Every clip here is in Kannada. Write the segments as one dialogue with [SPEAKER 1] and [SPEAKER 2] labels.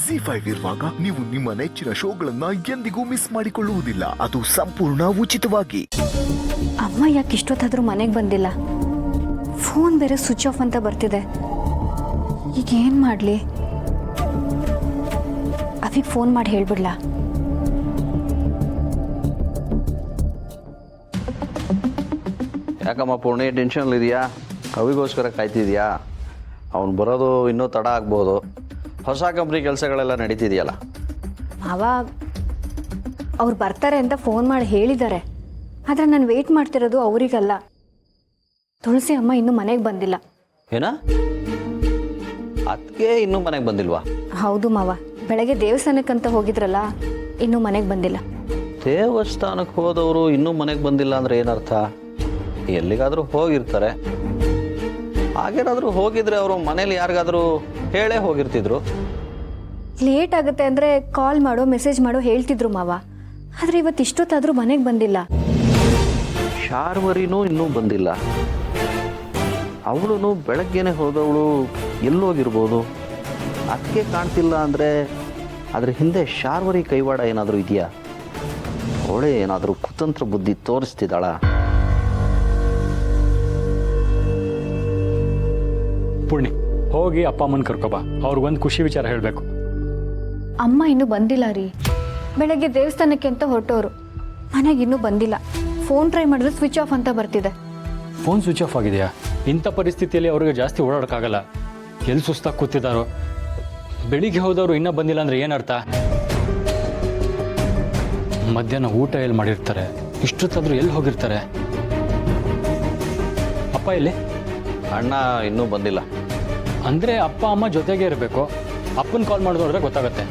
[SPEAKER 1] ZEE5 ಇರುವಾಗ ನೀವು ನಿಮ್ಮ ನೆಚ್ಚಿನ ಶೋಗಳನ್ನ ಎಂದಿಗೂ ಮಿಸ್ ಮಾಡಿಕೊಳ್ಳುವುದಿಲ್ಲ. ಅದು ಸಂಪೂರ್ಣ ಉಚಿತವಾಗಿ.
[SPEAKER 2] ಅಮ್ಮ ಯಾಕೆ ಇಷ್ಟೊತ್ತಾದ್ರೂ ಮನೆಗೆ ಬಂದಿಲ್ಲ? ಫೋನ್ ಬೇರೆ ಸ್ವಿಚ್ ಆಫ್ ಅಂತ ಬರ್ತಿದೆ. ಈಗ ಏನ್ ಮಾಡ್ಲಿ? ಅವಿಗೆ ಫೋನ್ ಮಾಡಿ ಹೇಳ್ಬಿಡ್ಲಾ?
[SPEAKER 3] ಯಾಕಮ್ಮ ಪೂರ್ಣಿ ಟೆನ್ಷನ್ ಇದೆಯಾ? ಅವಿಗೋಸ್ಕರ ಕಾಯ್ತಿದ್ಯಾ? ಅವ್ನು ಬರೋದು ಇನ್ನೂ ತಡ ಆಗ್ಬೋದು. ಹೊಸ ಕಂಪ್ನಿ ಕೆಲಸಗಳೆಲ್ಲ ನಡೀತಿದೆಯಲ್ಲ.
[SPEAKER 2] ಮಾವ ಅವ್ರು ಬರ್ತಾರೆ ಅಂತ ಫೋನ್ ಮಾಡಿ ಹೇಳಿದ್ದಾರೆ. ಆದರೆ ನಾನು ವೆಯ್ಟ್ ಮಾಡ್ತಿರೋದು ಅವರಿಗಲ್ಲ. ತುಳಸಿ ಅಮ್ಮ ಇನ್ನೂ ಮನೆಗೆ ಬಂದಿಲ್ಲ.
[SPEAKER 3] ಏನ? ಅದಕ್ಕೆ ಇನ್ನೂ ಮನೆಗೆ ಬಂದಿಲ್ವಾ?
[SPEAKER 2] ಹೌದು ಮಾವ, ಬೆಳಗ್ಗೆ ದೇವಸ್ಥಾನಕ್ಕಂತ ಹೋಗಿದ್ರಲ್ಲ, ಇನ್ನೂ ಮನೆಗೆ ಬಂದಿಲ್ಲ.
[SPEAKER 3] ದೇವಸ್ಥಾನಕ್ಕೆ ಹೋದವರು ಇನ್ನೂ ಮನೆಗೆ ಬಂದಿಲ್ಲ ಅಂದರೆ ಏನರ್ಥ? ಎಲ್ಲಿಗಾದರೂ ಹೋಗಿರ್ತಾರೆ. ಹಾಗೇನಾದರೂ ಹೋಗಿದ್ರೆ ಅವರು ಮನೇಲಿ ಯಾರಿಗಾದರೂ ಹೇಳೇ ಹೋಗಿರ್ತಿದ್ರು.
[SPEAKER 2] ಲೇಟ್ ಆಗುತ್ತೆ ಅಂದರೆ ಕಾಲ್ ಮಾಡೋ ಮೆಸೇಜ್ ಮಾಡೋ ಹೇಳ್ತಿದ್ರು ಮಾವ. ಆದರೆ ಇವತ್ತು ಇಷ್ಟೊತ್ತಾದರೂ ಮನೆಗೆ ಬಂದಿಲ್ಲ.
[SPEAKER 3] ಶಾರ್ವರಿನೂ ಇನ್ನೂ ಬಂದಿಲ್ಲ. ಅವಳು ಬೆಳಗ್ಗೆನೆ ಹೋದವಳು ಎಲ್ಲೋಗಿರ್ಬೋದು? ಅದಕ್ಕೆ ಕಾಣ್ತಿಲ್ಲ ಅಂದರೆ ಅದ್ರ ಹಿಂದೆ ಶಾರ್ವರಿ ಕೈವಾಡ ಏನಾದರೂ ಇದೆಯಾ? ಅವಳೇ ಏನಾದರೂ ಕುತಂತ್ರ ಬುದ್ಧಿ ತೋರಿಸ್ತಿದ್ದಾಳ?
[SPEAKER 4] ಪುಣ್ಯ, ಹೋಗಿ ಅಪ್ಪ ಅಮ್ಮನ ಕರ್ಕೊಬಾ. ಅವ್ರಿಗೊಂದು ಖುಷಿ ವಿಚಾರ ಹೇಳಬೇಕು.
[SPEAKER 2] ಅಮ್ಮ ಇನ್ನೂ ಬಂದಿಲ್ಲ ರೀ. ಬೆಳಗ್ಗೆ ದೇವಸ್ಥಾನಕ್ಕೆ ಅಂತ ಹೊರಟೋರು, ಮನೆಗೆ ಇನ್ನೂ ಬಂದಿಲ್ಲ. ಫೋನ್ ಟ್ರೈ ಮಾಡಿದ್ರೆ ಸ್ವಿಚ್ ಆಫ್ ಅಂತ ಬರ್ತಿದೆ.
[SPEAKER 4] ಫೋನ್ ಸ್ವಿಚ್ ಆಫ್ ಆಗಿದೆಯಾ? ಇಂಥ ಪರಿಸ್ಥಿತಿಯಲ್ಲಿ ಅವ್ರಿಗೆ ಜಾಸ್ತಿ ಓಡಾಡೋಕ್ಕಾಗಲ್ಲ. ಎಲ್ಲಿ ಸುಸ್ತಾಗಿ ಕೂತಿದ್ದಾರೋ. ಬೆಳಿಗ್ಗೆ ಹೋದವರು ಇನ್ನೂ ಬಂದಿಲ್ಲ ಅಂದರೆ ಏನರ್ಥ? ಮಧ್ಯಾಹ್ನ ಊಟ ಎಲ್ಲಿ ಮಾಡಿರ್ತಾರೆ? ಇಷ್ಟೊತ್ತಾದರೂ ಎಲ್ಲಿ ಹೋಗಿರ್ತಾರೆ? ಅಪ್ಪ ಎಲ್ಲಿ?
[SPEAKER 3] ಅಣ್ಣ ಇನ್ನೂ ಬಂದಿಲ್ಲ.
[SPEAKER 4] ಅಂದರೆ ಅಪ್ಪ ಅಮ್ಮ ಜೊತೆಗೆ ಇರಬೇಕು. ಅಪ್ಪನ ಕಾಲ್ ಮಾಡಿದ್ರೆ ಗೊತ್ತಾಗತ್ತೆ.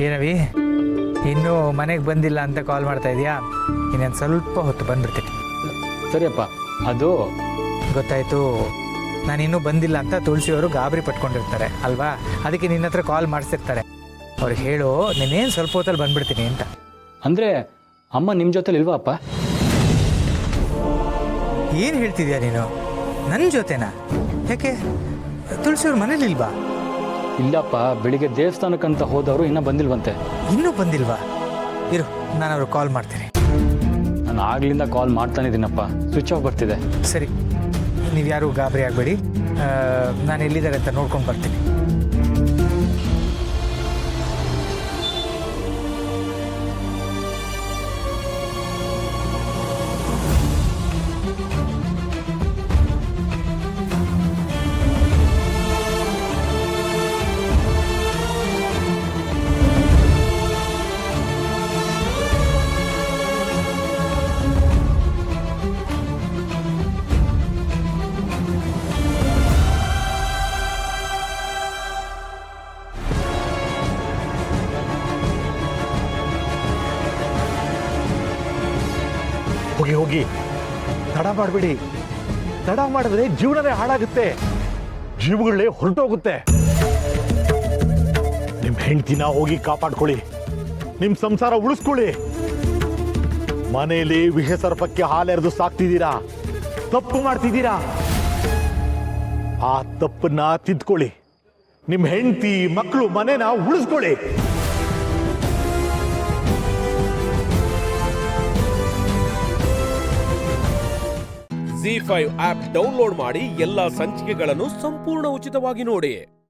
[SPEAKER 5] ಏನವಿ, ಇನ್ನೂ ಮನೆಗೆ ಬಂದಿಲ್ಲ ಅಂತ ಕಾಲ್ ಮಾಡ್ತಾ ಇದೆಯಾ? ಇನ್ನೇನು ಸ್ವಲ್ಪ ಹೊತ್ತು ಬಂದ್ಬಿಡ್ತೀನಿ.
[SPEAKER 4] ಸರಿಯಪ್ಪ. ಅದು
[SPEAKER 5] ಗೊತ್ತಾಯಿತು. ನಾನು ಇನ್ನೂ ಬಂದಿಲ್ಲ ಅಂತ ತುಳಸಿಯವರು ಗಾಬರಿ ಪಟ್ಕೊಂಡಿರ್ತಾರೆ ಅಲ್ವಾ? ಅದಕ್ಕೆ ನಿನ್ನ ಹತ್ರ ಕಾಲ್ ಮಾಡಿಸಿರ್ತಾರೆ. ಅವ್ರಿಗೆ ಹೇಳು ನೀನೇನು ಸ್ವಲ್ಪ ಹೊತ್ತಲ್ಲಿ ಬಂದ್ಬಿಡ್ತೀನಿ ಅಂತ.
[SPEAKER 4] ಅಂದರೆ ಅಮ್ಮ ನಿಮ್ಮ ಜೊತೆಲಿ ಇಲ್ವಾ ಅಪ್ಪ?
[SPEAKER 5] ಏನು ಹೇಳ್ತಿದ್ಯಾ ನೀನು? ನನ್ನ ಜೊತೆನಾ? ಯಾಕೆ, ತುಳಸಿಯವ್ರ ಮನೇಲಿ ಇಲ್ವಾ?
[SPEAKER 4] ಇಲ್ಲಪ್ಪ, ಬೆಳಿಗ್ಗೆ ದೇವಸ್ಥಾನಕ್ಕಂತ ಹೋದವರು ಇನ್ನೂ ಬಂದಿಲ್ವಂತೆ.
[SPEAKER 5] ಇನ್ನೂ ಬಂದಿಲ್ವಾ? ಇರು, ನಾನು ಅವ್ರಿಗೆ ಕಾಲ್ ಮಾಡ್ತೀನಿ.
[SPEAKER 4] ನಾನು ಆಗ್ಲಿಂದ ಕಾಲ್ ಮಾಡ್ತಾನೆ ಇದ್ದೀನಪ್ಪ, ಸ್ವಿಚ್ ಆಫ್ ಬರ್ತಿದೆ.
[SPEAKER 5] ಸರಿ, ನೀವು ಯಾರೂ ಗಾಬರಿ ಆಗಬೇಡಿ. ನಾನು ಎಲ್ಲಿದ್ದಾರೆ ಅಂತ ನೋಡ್ಕೊಂಡು ಬರ್ತೀನಿ.
[SPEAKER 6] ಹೋಗಿ ಹೋಗಿ, ತಡ ಮಾಡಬೇಡಿ. ತಡ ಮಾಡಿದ್ರೆ ಜೀವನನೇ ಹಾಳಾಗುತ್ತೆ, ಜೀವಗಳೇ ಹೊರಟೋಗುತ್ತೆ. ನಿಮ್ಮ ಹೆಂಡತಿನ ಹೋಗಿ ಕಾಪಾಡ್ಕೊಳ್ಳಿ, ನಿಮ್ಮ ಸಂಸಾರ ಉಳಿಸ್ಕೊಳ್ಳಿ. ಮನೆಯಲ್ಲಿ ವಿಷ ಸರ್ಪಕ್ಕೆ ಹಾಲೆರೆದು ಸಾಕ್ತಿದ್ದೀರಾ, ತಪ್ಪು ಮಾಡ್ತಿದ್ದೀರಾ. ಆ ತಪ್ಪನ್ನ ತಿದ್ಕೊಳ್ಳಿ. ನಿಮ್ಮ ಹೆಂಡತಿ ಮಕ್ಕಳು ಮನೆನ ಉಳಿಸ್ಕೊಳ್ಳಿ.
[SPEAKER 7] ZEE5 ಆಪ್ ಡೌನ್ಲೋಡ್ ಮಾಡಿ ಎಲ್ಲಾ ಸಂಚಿಕೆಗಳನ್ನು ಸಂಪೂರ್ಣ ಉಚಿತವಾಗಿ ನೋಡಿ.